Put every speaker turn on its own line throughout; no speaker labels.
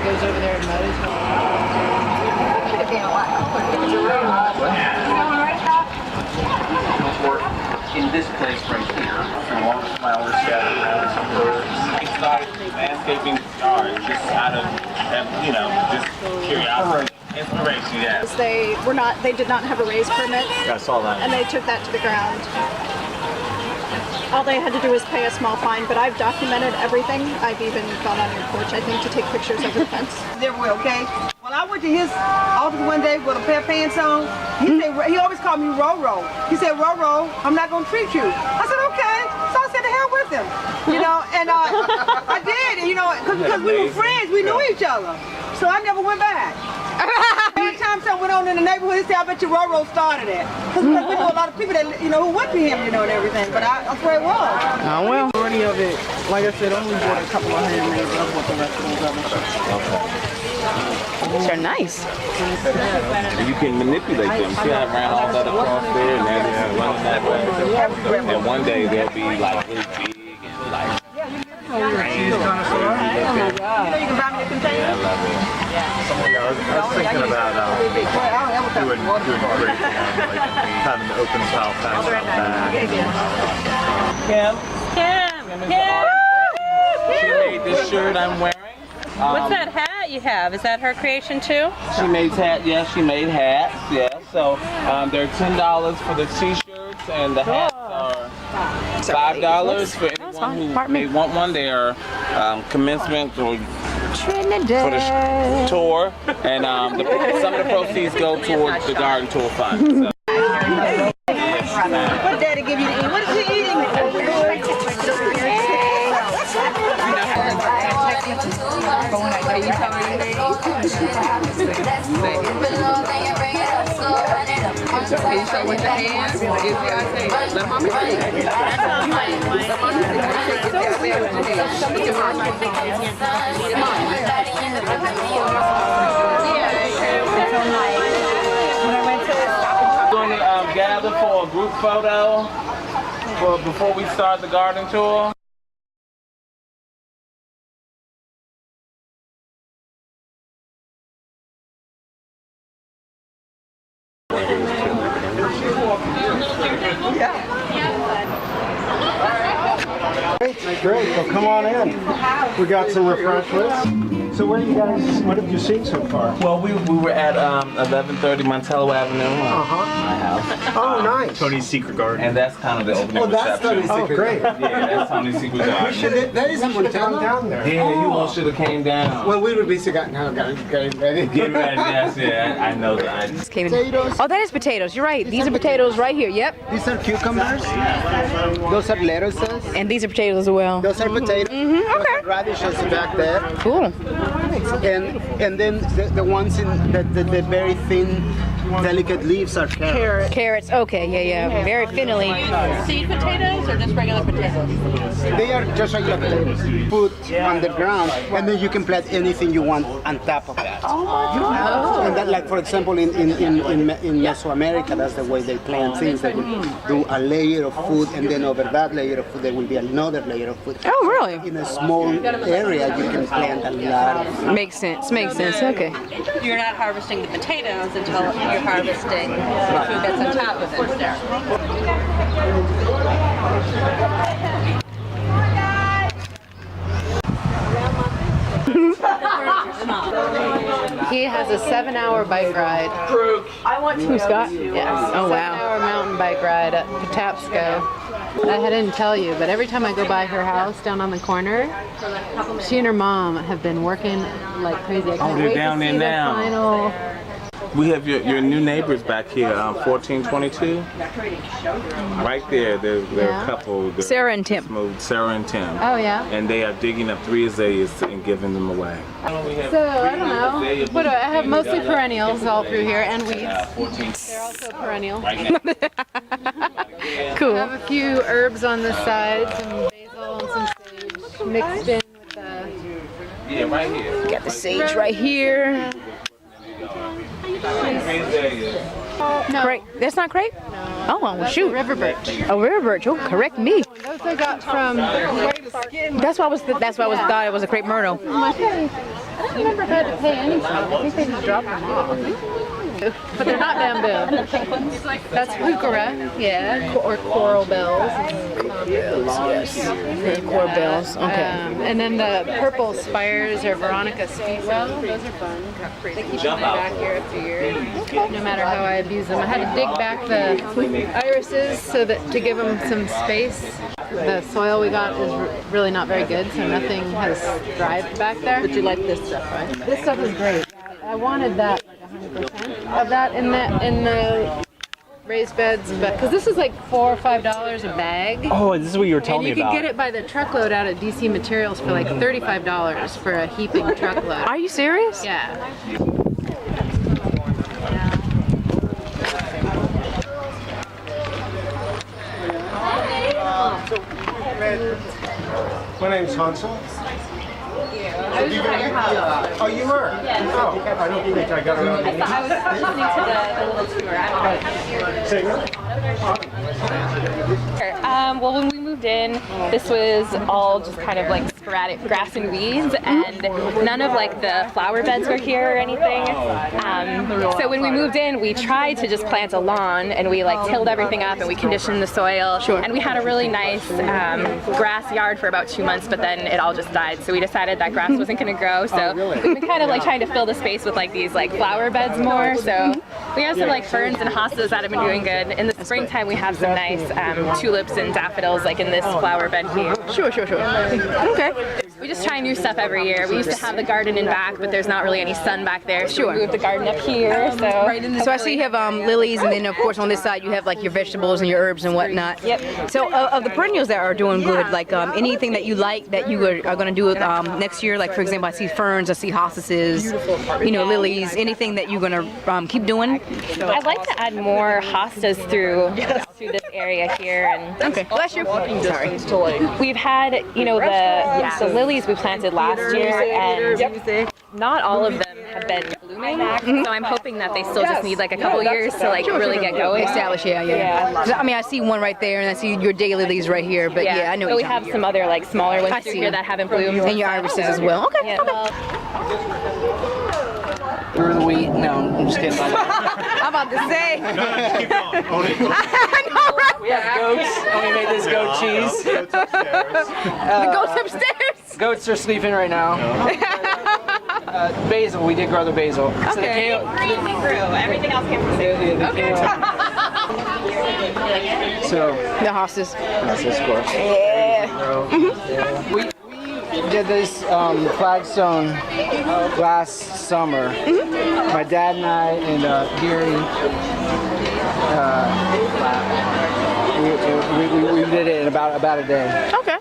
goes over there and mows.
In this place right here, along with my older scattered around some birds. We started landscaping yards just out of, just curiosity, inspiration, yes.
They did not have a raise permit.
I saw that.
And they took that to the ground. All they had to do was pay a small fine, but I've documented everything. I've even gone on your porch, I think, to take pictures of the fence.
They were okay. Well, I went to his office one day with a pair of pants on. He always called me Roro. He said, Roro, I'm not gonna treat you. I said, okay. So I said, the hell with him. And I did, because we were friends, we knew each other. So I never went back. Every time something went on in the neighborhood, he said, I bet you Roro started it. Because we knew a lot of people that, who went to him, and everything. But I swear it was.
Oh, well.
The majority of it, like I said, only bought a couple of handmaids. I bought the rest of them.
These are nice.
You can manipulate them. See, I ran all that across there, and they're just running that way. And one day they'll be like really big and like.
Oh, you're a cheese connoisseur? Oh my God.
You can buy me a container?
I love it.
I was thinking about doing great, having the open tile fence out back.
Kim. She made this shirt I'm wearing.
What's that hat you have? Is that her creation too?
She made hats. Yes, she made hats. Yeah. So they're $10 for the t-shirts, and the hats are $5 for anyone who may want one. They are commencement or
Trinidad.
for the tour, and some of the proceeds go towards the garden tour fund. So.
What daddy give you to eat? What is he eating?
We're going to gather for a group photo before we start the garden tour.
Great, well come on in. We got some refreshments. So what have you seen so far?
Well, we were at 1130 Montello Avenue, my house.
Oh, nice.
Tony's Secret Garden.
And that's kind of the opening
That's
reception.
Tony's Secret. Oh, great.
Yeah, that's Tony's Secret Garden.
That is someone down there.
Yeah, you all should have came down.
Well, we were busy getting ready.
Get ready, yes, yeah, I know that.
Potatoes. Oh, that is potatoes. You're right. These are potatoes right here. Yep.
These are cucumbers. Those are lettuces.
And these are potatoes as well.
Those are potatoes.
Okay.
Those are radishes back there.
Cool.
And then the ones in the very thin, delicate leaves are carrots.
Carrots. Okay. Yeah. Very finely.
Seed potatoes or just regular potatoes?
They are just regular potatoes. Put underground, and then you can plant anything you want on top of that.
Oh my God.
And that, like for example, in Mesoamerica, that's the way they plant things. They will do a layer of food, and then over that layer of food, there will be another layer of food.
Oh, really?
In a small area, you can plant a lot of food.
Makes sense. Okay.
You're not harvesting the potatoes until you're harvesting the food that's on top of it.
He has a 7-hour bike ride.
Who, Scott?
Yes.
Oh, wow.
7-hour mountain bike ride at Patapsco. I didn't tell you, but every time I go by her house down on the corner, she and her mom have been working like crazy. I can't
they're
wait
down
to
there
see
now.
the final.
We have your new neighbors back here, 1422. Right there, they're a couple.
Sarah and Tim.
Sarah and Tim.
Oh, yeah?
And they are digging up 3 azaleas and giving them away.
So, I don't know. What do I have? Mostly perennials all through here, and weeds.
14.
They're also perennial.
Cool.
I have a few herbs on this side, some basil and some sage mixed in with the...
Yeah, right here.
Got the sage right here.
No.
Crepe. That's not crepe?
No.
Oh, well, shoot.
River birch.
A river birch. Oh, correct me.
Those I got from.
That's why I thought it was a crepe myrtle.
I don't remember if I had to pay anything. I think they just dropped them off. But they're not bamboo. That's heuchera, yeah, or coral bells.
Yes. Coral bells. Okay.
And then the purple spires are Veronica Speedwell. Those are fun. They keep coming back year after year. No matter how I abuse them. I had to dig back the irises so that to give them some space. The soil we got is really not very good, so nothing has thrived back there. But you like this stuff, right? This stuff is great. I wanted that, like 100% of that in the raised beds, but because this is like $4 or $5 a bag.
Oh, this is what you were telling me about.
And you could get it by the truckload out at DC Materials for like $35 for a heaping truckload.
Are you serious?
Yeah.
My name's Hansel.
I was just at your house.
Oh, you were?
Yeah.
Oh, I don't think I got around to
I was listening to the little tour. Well, when we moved in, this was all just kind of like sporadic grass and weeds, and none of like the flower beds were here or anything. So when we moved in, we tried to just plant a lawn, and we like tilled everything up, and we conditioned the soil.
Sure.
And we had a really nice grass yard for about 2 months, but then it all just died. So we decided that grass wasn't going to grow. So we've been kind of like trying to fill the space with like these like flower beds more. So we have some like ferns and hostas that have been doing good. In the springtime, we have some nice tulips and daffodils like in this flower bed here.
Sure. Okay.
We just try new stuff every year. We used to have the garden in back, but there's not really any sun back there. So we moved the garden up here.
So I see you have lilies, and then of course on this side you have like your vegetables and your herbs and whatnot.
Yep.
So of the perennials that are doing good, like anything that you like that you are going to do next year, like for example I see ferns, I see hospices, lilies, anything that you're going to keep doing?
I'd like to add more hostas through this area here. And
okay, bless you. Sorry.
We've had, the lilies we planted last year, and not all of them have been blooming. So I'm hoping that they still just need like a couple years to like really get going.
Establish, yeah. I mean, I see one right there, and I see your daylilies right here. But yeah, I know.
But we have some other like smaller ones through here that haven't bloomed.
And your irises as well. Okay.
Yeah.
Through the wheat? No, I'm just kidding.
I'm about to say.
Keep going. Own it.
I know, right?
We have goats. Only made this goat cheese.
Goats upstairs.
The goats upstairs.
Goats are sleeping right now. Basil, we did grow the basil. So the kale,
Everything grew. Everything else came from
So
The hostas.
that's this course.
Yeah.
We did this flagstone last summer. My dad and I and Gary, we did it in about a day.
Okay.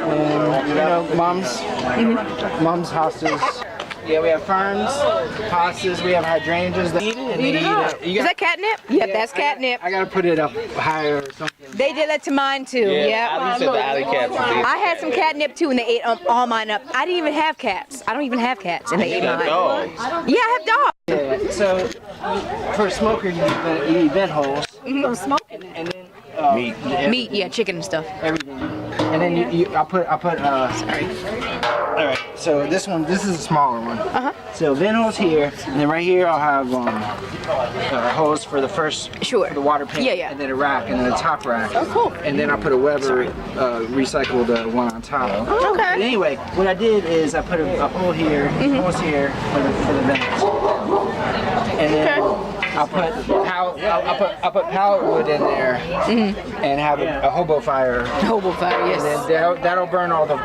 And mom's hostas. Yeah, we have ferns, hostas, we have hydrangeas.
Is that catnip? Yep, that's catnip.
I gotta put it up higher or something.
They did that to mine too. Yeah.
Ali said the alley cats.
I had some catnip too, and they ate all mine up. I didn't even have cats. I don't even have cats, and they ate mine.
Dogs.
Yeah, I have dogs.
Yeah, so for a smoker, you eat vent holes.
Smoking.
And then
Meat, yeah, chicken and stuff.
everything. And then I'll put sorry. All right. So this is a smaller one. So vent holes here, and then right here I'll have holes for the first
Sure.
for the water pan.
Yeah.
And then a rack, and then a top rack.
Oh, cool.
And then I'll put a Weber recycled one on top.
Okay.
But anyway, what I did is I put a hole here, holes here for the vents. And then I'll put pallet wood in there and have a hobo fire.
Hobo fire, yes.
And then that'll burn all the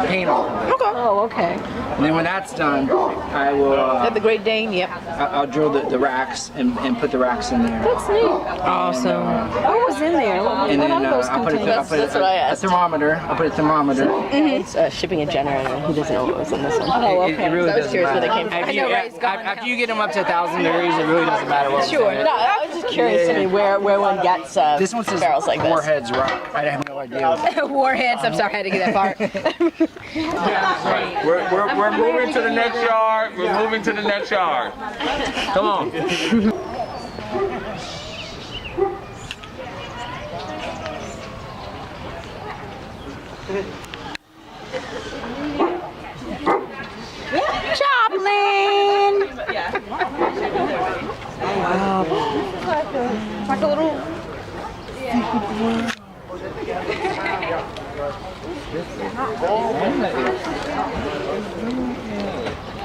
paint off.
Okay. Oh, okay.
And then when that's done, I will.
At the Great Dane, yep.
I'll drill the racks and put the racks in there.
That's neat. Awesome. What was in there?
And then I'll put a thermometer. I'll put a thermometer.
It's shipping a generator. He doesn't know what was in this one.
Oh, okay.
It really
I was
doesn't
curious where
matter.
they came from.
I know, right? It's gone
After you get them up to 1,000 degrees, it really doesn't matter what.
Sure.
No, I was just curious. I mean, where one gets
This one says
barrels like this.
Warheads Rock. I have no idea.
Warheads. I'm sorry, I had to get that part.
We're moving to the next yard. We're moving to the next yard. Come on.
Joplin! Wow. Like a little...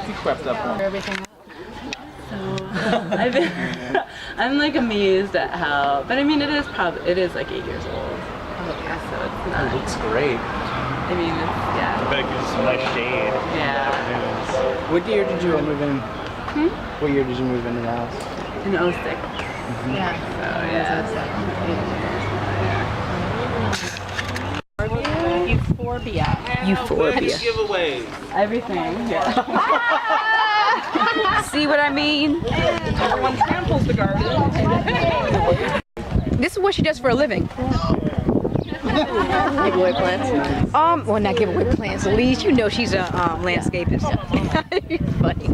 He crept up on
Everything. So I'm like amazed at how, but I mean it is like 8 years old. So it's not.
It looks great.
I mean, it's, yeah.
I bet it gives some nice shade.
Yeah.
What year did you move in? What year did you move into the house?
In 06. Yeah. So yeah.
Euphorbia.
giveaways.
Everything. Yeah.
See what I mean?
Everyone tramples the garden.
This is what she does for a living.
Giveaway plants.
Well, not giveaway plants. At least you know she's a landscapist. Funny.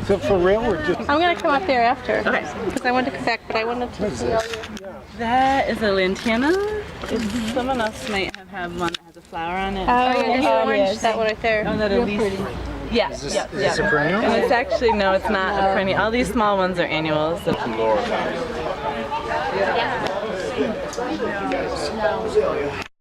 So for real, we're just.
I'm gonna come up there after. Okay. Because I wanted to come back, but I wanted to. That is a lantana. Someone else might have had one that has a flower on it. Oh, yeah, orange. That one right there. Oh, that at least. Yeah.
Is this a perennial?
And it's actually it's not a perennial. All these small ones are annuals.
Laura.